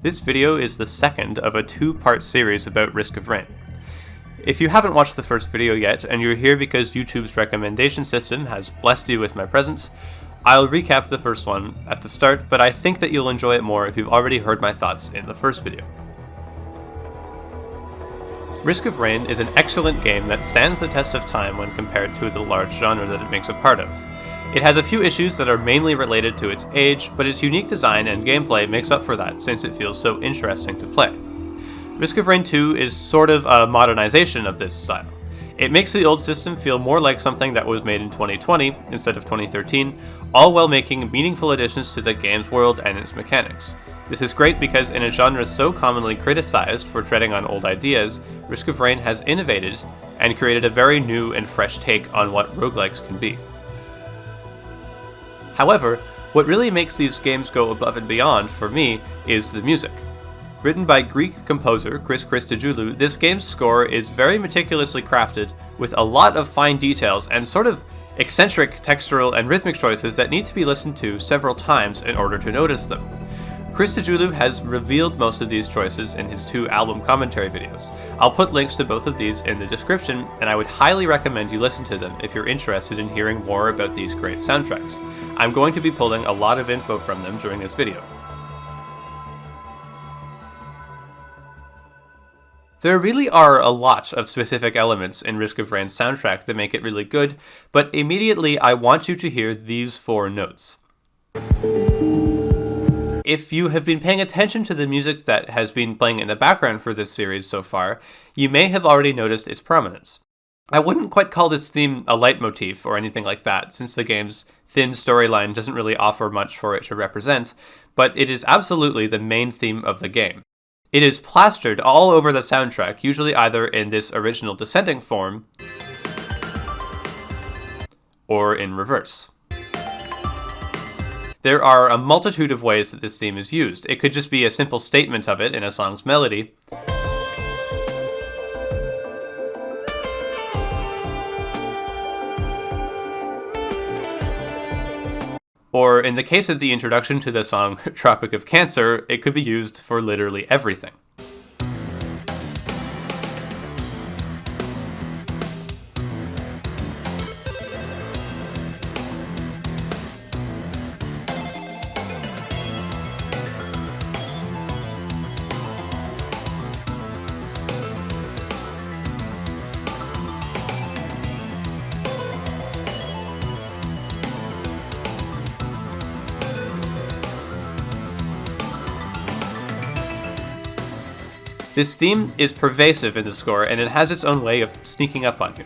This video is the second of a two-part series about Risk of Rain. If you haven't watched the first video yet, and you're here because YouTube's recommendation system has blessed you with my presence, I'll recap the first one at the start, but I think that you'll enjoy it more if you've already heard my thoughts in the first video. Risk of Rain is an excellent game that stands the test of time when compared to the large genre that it makes a part of. It has a few issues that are mainly related to its age, but its unique design and gameplay makes up for that since it feels so interesting to play. Risk of Rain 2 is sort of a modernization of this style. It makes the old system feel more like something that was made in 2020 instead of 2013, all while making meaningful additions to the game's world and its mechanics. This is great because in a genre so commonly criticized for treading on old ideas, Risk of Rain has innovated and created a very new and fresh take on what roguelikes can be. However, what really makes these games go above and beyond, for me, is the music. Written by Greek composer Christodoulou, this game's score is very meticulously crafted, with a lot of fine details and sort of eccentric textural and rhythmic choices that need to be listened to several times in order to notice them. Christodoulou has revealed most of these choices in his two album commentary videos. I'll put links to both of these in the description, and I would highly recommend you listen to them if you're interested in hearing more about these great soundtracks. I'm going to be pulling a lot of info from them during this video. There really are a lot of specific elements in Risk of Rain's soundtrack that make it really good, but immediately I want you to hear these four notes. If you have been paying attention to the music that has been playing in the background for this series so far, you may have already noticed its prominence. I wouldn't quite call this theme a leitmotif or anything like that, since the game's thin storyline doesn't really offer much for it to represent, but it is absolutely the main theme of the game. It is plastered all over the soundtrack, usually either in this original descending form or in reverse. There are a multitude of ways that this theme is used. It could just be a simple statement of it in a song's melody, or in the case of the introduction to the song Tropic of Cancer, it could be used for literally everything. This theme is pervasive in the score, and it has its own way of sneaking up on you.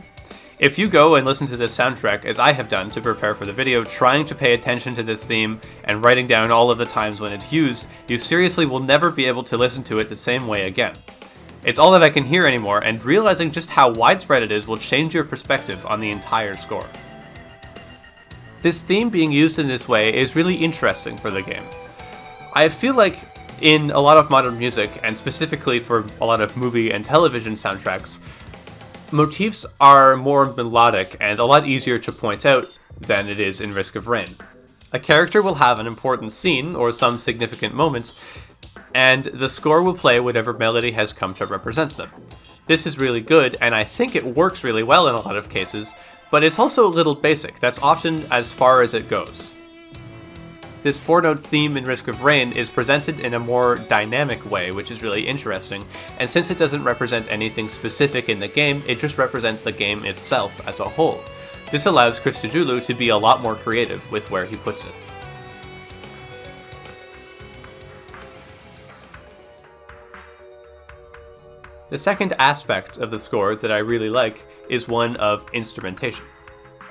If you go and listen to this soundtrack, as I have done to prepare for the video, trying to pay attention to this theme and writing down all of the times when it's used, you seriously will never be able to listen to it the same way again. It's all that I can hear anymore, and realizing just how widespread it is will change your perspective on the entire score. This theme being used in this way is really interesting for the game. I feel like in a lot of modern music, and specifically for a lot of movie and television soundtracks, motifs are more melodic and a lot easier to point out than it is in Risk of Rain. A character will have an important scene or some significant moment, and the score will play whatever melody has come to represent them. This is really good, and I think it works really well in a lot of cases, but it's also a little basic. That's often as far as it goes. This four-note theme in Risk of Rain is presented in a more dynamic way, which is really interesting, and since it doesn't represent anything specific in the game, it just represents the game itself as a whole. This allows Christodoulou to be a lot more creative with where he puts it. The second aspect of the score that I really like is one of instrumentation.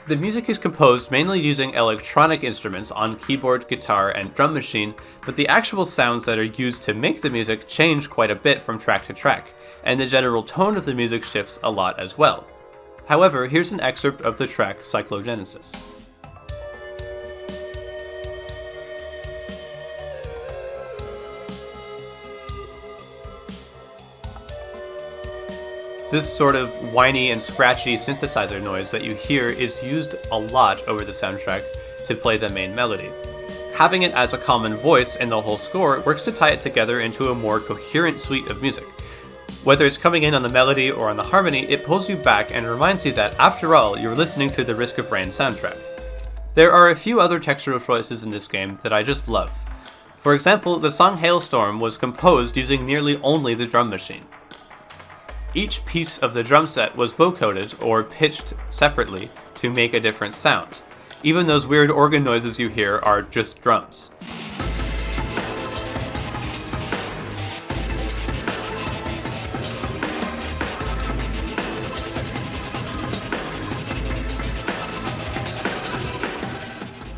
The music is composed mainly using electronic instruments on keyboard, guitar, and drum machine, but the actual sounds that are used to make the music change quite a bit from track to track, and the general tone of the music shifts a lot as well. However, here's an excerpt of the track Cyclogenesis. This sort of whiny and scratchy synthesizer noise that you hear is used a lot over the soundtrack to play the main melody. Having it as a common voice in the whole score works to tie it together into a more coherent suite of music. Whether it's coming in on the melody or on the harmony, it pulls you back and reminds you that, after all, you're listening to the Risk of Rain soundtrack. There are a few other textural choices in this game that I just love. For example, the song Hailstorm was composed using nearly only the drum machine. Each piece of the drum set was vocoded or pitched separately to make a different sound. Even those weird organ noises you hear are just drums.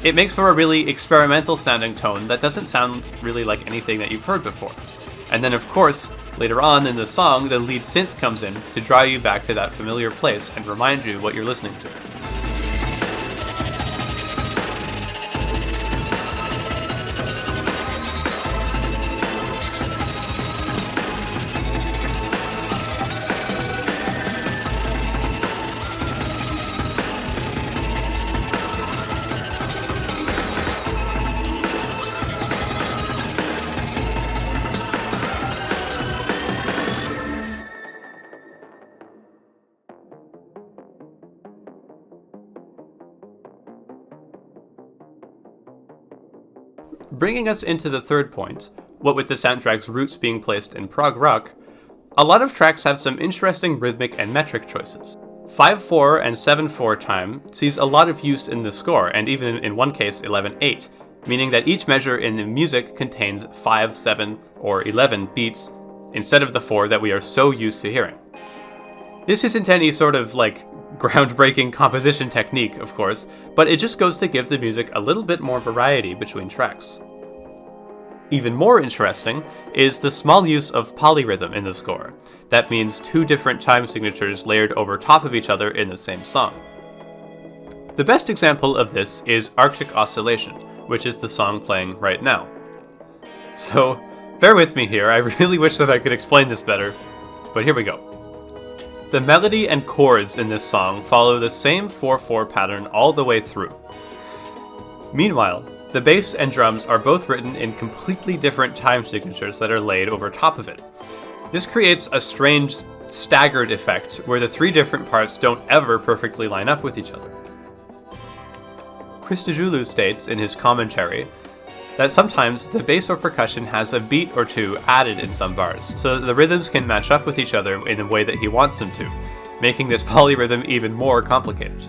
It makes for a really experimental sounding tone that doesn't sound really like anything that you've heard before. And then of course, later on in the song, the lead synth comes in to draw you back to that familiar place and remind you what you're listening to. Bringing us into the third point, what with the soundtrack's roots being placed in prog rock, a lot of tracks have some interesting rhythmic and metric choices. 5/4 and 7/4 time sees a lot of use in the score, and even in one case 11/8, meaning that each measure in the music contains 5, 7, or 11 beats instead of the 4 that we are so used to hearing. This isn't any sort of groundbreaking composition technique, of course, but it just goes to give the music a little bit more variety between tracks. Even more interesting is the small use of polyrhythm in the score. That means 2 different time signatures layered over top of each other in the same song. The best example of this is Arctic Oscillation, which is the song playing right now. So, bear with me here, I really wish that I could explain this better, but here we go. The melody and chords in this song follow the same 4/4 pattern all the way through. Meanwhile, the bass and drums are both written in completely different time signatures that are laid over top of it. This creates a strange, staggered effect where the 3 different parts don't ever perfectly line up with each other. Christodoulou states in his commentary that sometimes the bass or percussion has a beat or 2 added in some bars, so that the rhythms can match up with each other in a way that he wants them to, making this polyrhythm even more complicated.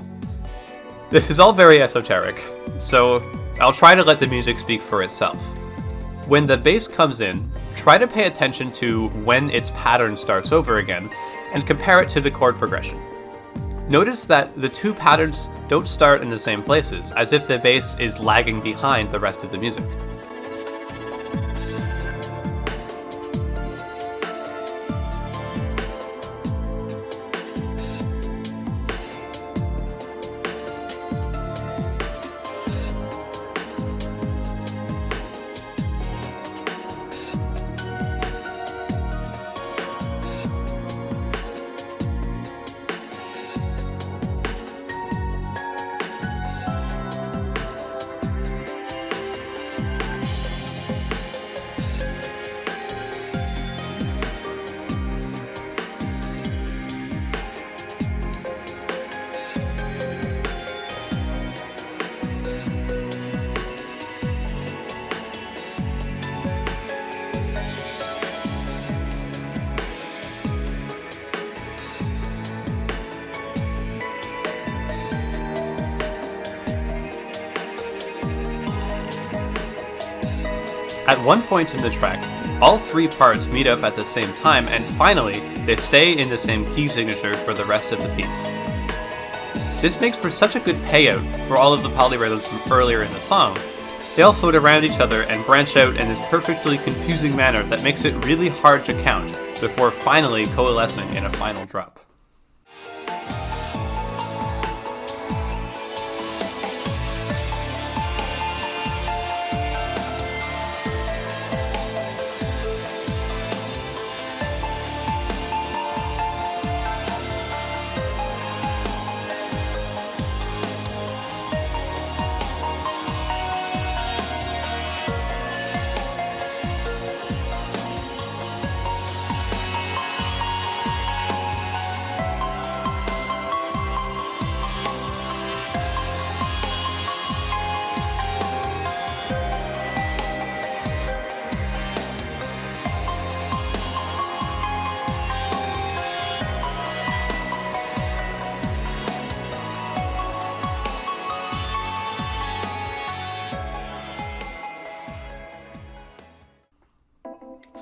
This is all very esoteric, so I'll try to let the music speak for itself. When the bass comes in, try to pay attention to when its pattern starts over again, and compare it to the chord progression. Notice that the 2 patterns don't start in the same places, as if the bass is lagging behind the rest of the music. At one point in the track, all 3 parts meet up at the same time, and finally, they stay in the same key signature for the rest of the piece. This makes for such a good payout for all of the polyrhythms from earlier in the song. They all float around each other and branch out in this perfectly confusing manner that makes it really hard to count before finally coalescing in a final drop.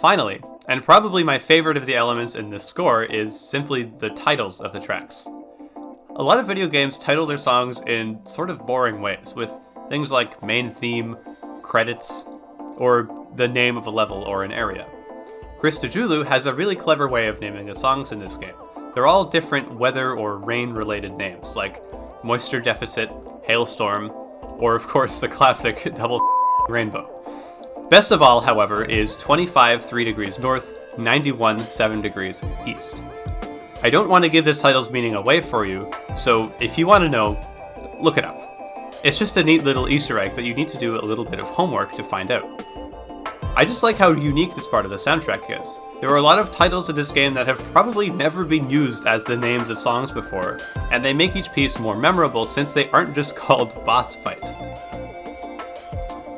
Finally, and probably my favorite of the elements in this score, is simply the titles of the tracks. A lot of video games title their songs in sort of boring ways, with things like main theme, credits, or the name of a level or an area. Christodoulou has a really clever way of naming the songs in this game. They're all different weather or rain-related names, like Moisture Deficit, Hailstorm, or of course the classic Double Rainbow. Best of all, however, is 25 3 degrees north, 91 7 degrees east. I don't want to give this title's meaning away for you, so if you want to know, look it up. It's just a neat little Easter egg that you need to do a little bit of homework to find out. I just like how unique this part of the soundtrack is. There are a lot of titles in this game that have probably never been used as the names of songs before, and they make each piece more memorable since they aren't just called Boss Fight.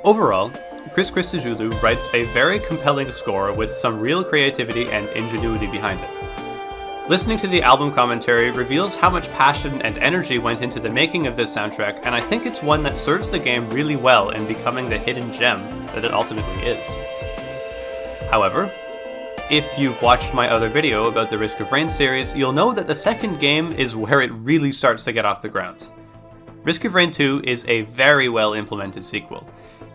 Overall, Christodoulou writes a very compelling score with some real creativity and ingenuity behind it. Listening to the album commentary reveals how much passion and energy went into the making of this soundtrack, and I think it's one that serves the game really well in becoming the hidden gem that it ultimately is. However, if you've watched my other video about the Risk of Rain series, you'll know that the second game is where it really starts to get off the ground. Risk of Rain 2 is a very well implemented sequel.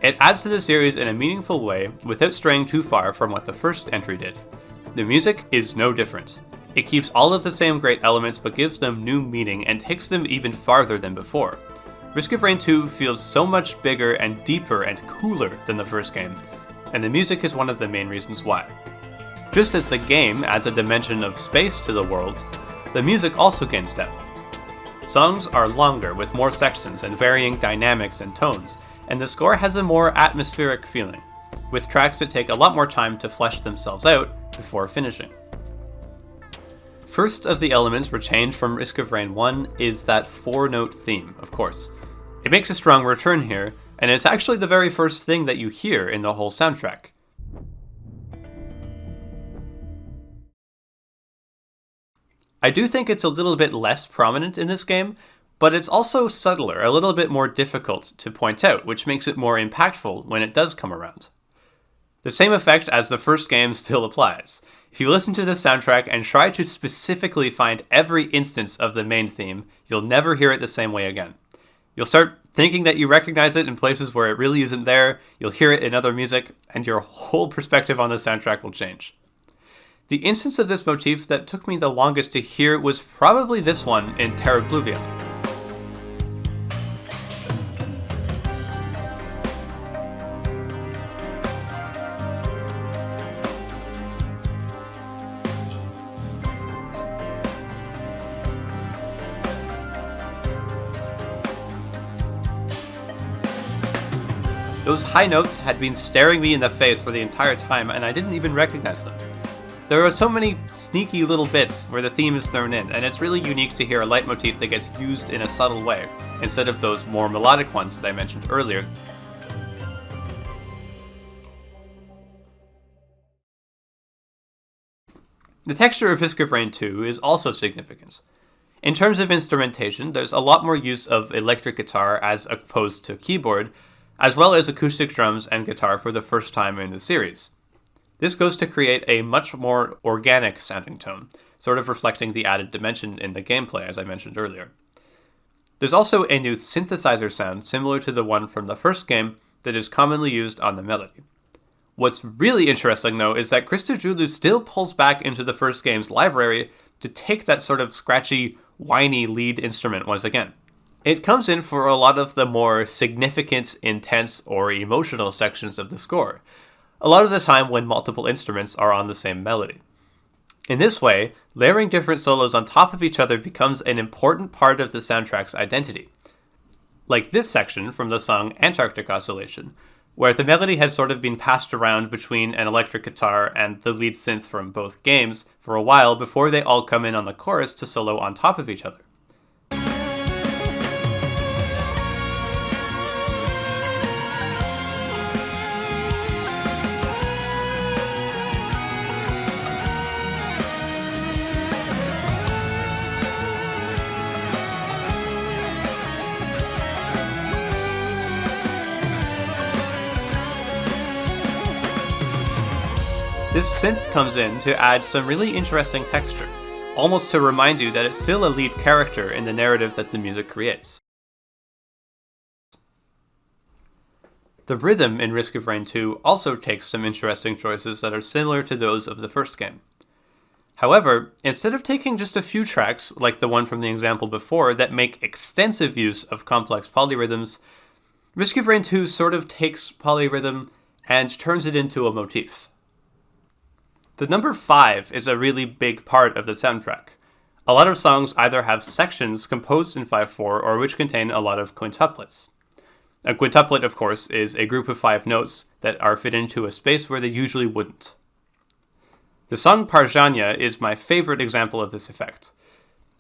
It adds to the series in a meaningful way without straying too far from what the first entry did. The music is no different. It keeps all of the same great elements but gives them new meaning and takes them even farther than before. Risk of Rain 2 feels so much bigger and deeper and cooler than the first game, and the music is one of the main reasons why. Just as the game adds a dimension of space to the world, the music also gains depth. Songs are longer with more sections and varying dynamics and tones, and the score has a more atmospheric feeling, with tracks that take a lot more time to flesh themselves out before finishing. First of the elements retained from Risk of Rain 1 is that 4-note theme, of course. It makes a strong return here, and it's actually the very first thing that you hear in the whole soundtrack. I do think it's a little bit less prominent in this game, but it's also subtler, a little bit more difficult to point out, which makes it more impactful when it does come around. The same effect as the first game still applies. If you listen to this soundtrack and try to specifically find every instance of the main theme, you'll never hear it the same way again. You'll start thinking that you recognize it in places where it really isn't there, you'll hear it in other music, and your whole perspective on the soundtrack will change. The instance of this motif that took me the longest to hear was probably this one in Terra Pluvia. Those high notes had been staring me in the face for the entire time, and I didn't even recognize them. There are so many sneaky little bits where the theme is thrown in, and it's really unique to hear a leitmotif that gets used in a subtle way, instead of those more melodic ones that I mentioned earlier. The texture of Risk of Rain 2 is also significant. In terms of instrumentation, there's a lot more use of electric guitar as opposed to keyboard, as well as acoustic drums and guitar for the first time in the series. This goes to create a much more organic sounding tone, sort of reflecting the added dimension in the gameplay, as I mentioned earlier. There's also a new synthesizer sound similar to the one from the first game that is commonly used on the melody. What's really interesting, though, is that Christodoulou still pulls back into the first game's library to take that sort of scratchy, whiny lead instrument once again. It comes in for a lot of the more significant, intense, or emotional sections of the score, a lot of the time when multiple instruments are on the same melody. In this way, layering different solos on top of each other becomes an important part of the soundtrack's identity. Like this section from the song Antarctic Oscillation, where the melody has sort of been passed around between an electric guitar and the lead synth from both games for a while before they all come in on the chorus to solo on top of each other. This synth comes in to add some really interesting texture, almost to remind you that it's still a lead character in the narrative that the music creates. The rhythm in Risk of Rain 2 also takes some interesting choices that are similar to those of the first game. However, instead of taking just a few tracks, like the one from the example before, that make extensive use of complex polyrhythms, Risk of Rain 2 sort of takes polyrhythm and turns it into a motif. The number 5 is a really big part of the soundtrack. A lot of songs either have sections composed in 5/4 or which contain a lot of quintuplets. A quintuplet, of course, is a group of 5 notes that are fit into a space where they usually wouldn't. The song Parjanya is my favorite example of this effect.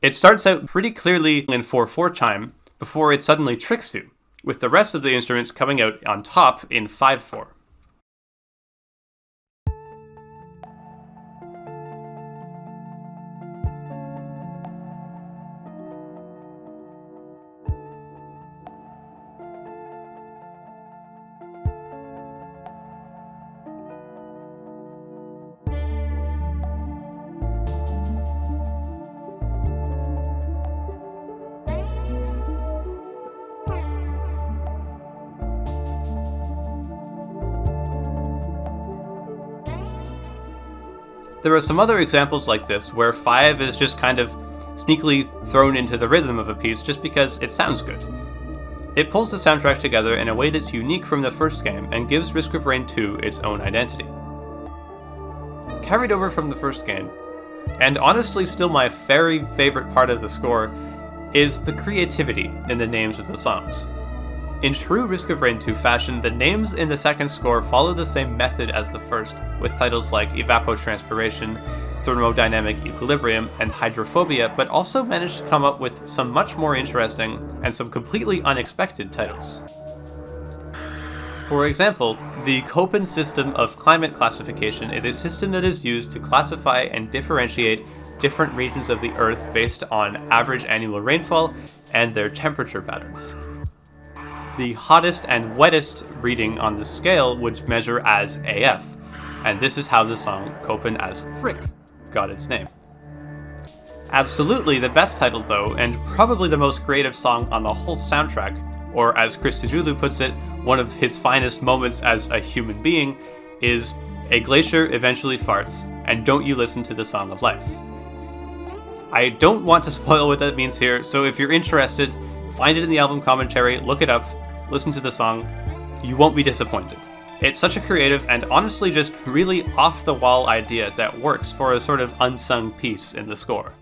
It starts out pretty clearly in 4/4 chime before it suddenly tricks you, with the rest of the instruments coming out on top in 5/4. There are some other examples like this where 5 is just kind of sneakily thrown into the rhythm of a piece just because it sounds good. It pulls the soundtrack together in a way that's unique from the first game and gives Risk of Rain 2 its own identity. Carried over from the first game, and honestly still my very favorite part of the score, is the creativity in the names of the songs. In true Risk of Rain 2 fashion, the names in the second score follow the same method as the first, with titles like Evapotranspiration, Thermodynamic Equilibrium, and Hydrophobia, but also managed to come up with some much more interesting and some completely unexpected titles. For example, the Köppen system of climate classification is a system that is used to classify and differentiate different regions of the Earth based on average annual rainfall and their temperature patterns. The hottest and wettest reading on the scale would measure as AF, and this is how the song Köppen as Frick got its name. Absolutely the best title though, and probably the most creative song on the whole soundtrack, or as Christodoulou puts it, one of his finest moments as a human being, is A Glacier Eventually Farts, and Don't You Listen to the Song of Life. I don't want to spoil what that means here, so if you're interested, find it in the album commentary, look it up, listen to the song, you won't be disappointed. It's such a creative and honestly just really off-the-wall idea that works for a sort of unsung piece in the score.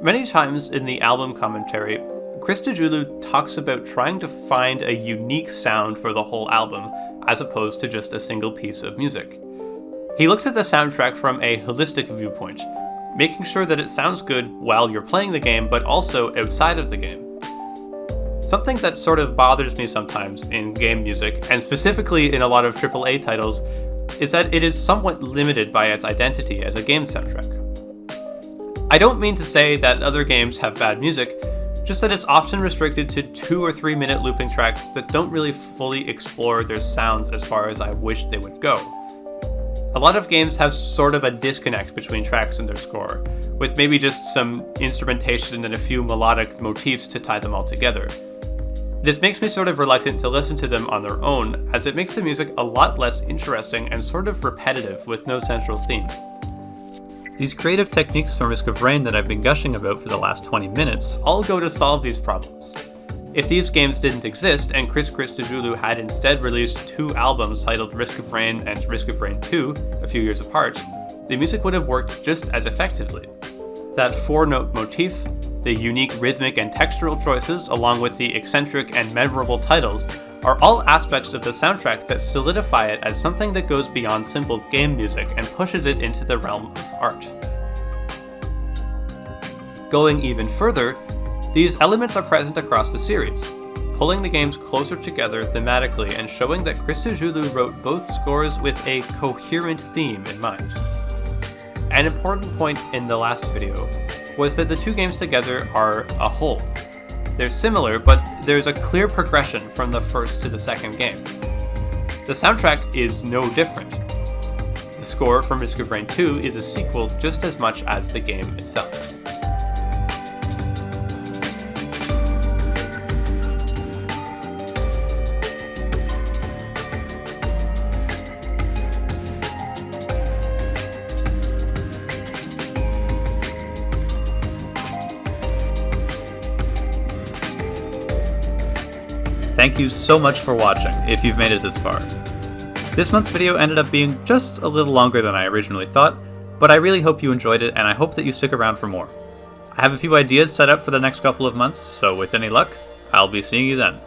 Many times in the album commentary, Christodoulou talks about trying to find a unique sound for the whole album, as opposed to just a single piece of music. He looks at the soundtrack from a holistic viewpoint, making sure that it sounds good while you're playing the game, but also outside of the game. Something that sort of bothers me sometimes in game music, and specifically in a lot of AAA titles, is that it is somewhat limited by its identity as a game soundtrack. I don't mean to say that other games have bad music, just that it's often restricted to 2 or 3 minute looping tracks that don't really fully explore their sounds as far as I wish they would go. A lot of games have sort of a disconnect between tracks in their score, with maybe just some instrumentation and a few melodic motifs to tie them all together. This makes me sort of reluctant to listen to them on their own, as it makes the music a lot less interesting and sort of repetitive with no central theme. These creative techniques from Risk of Rain that I've been gushing about for the last 20 minutes all go to solve these problems. If these games didn't exist and Christodoulou had instead released 2 albums titled Risk of Rain and Risk of Rain 2 a few years apart, the music would have worked just as effectively. That 4-note motif, the unique rhythmic and textural choices, along with the eccentric and memorable titles, are all aspects of the soundtrack that solidify it as something that goes beyond simple game music and pushes it into the realm of art. Going even further, these elements are present across the series, pulling the games closer together thematically and showing that Christodoulou wrote both scores with a coherent theme in mind. An important point in the last video was that the 2 games together are a whole. They're similar, but there's a clear progression from the first to the second game. The soundtrack is no different. The score for Risk of Rain 2 is a sequel just as much as the game itself. Thank you so much for watching, if you've made it this far. This month's video ended up being just a little longer than I originally thought, but I really hope you enjoyed it, and I hope that you stick around for more. I have a few ideas set up for the next couple of months, so with any luck, I'll be seeing you then.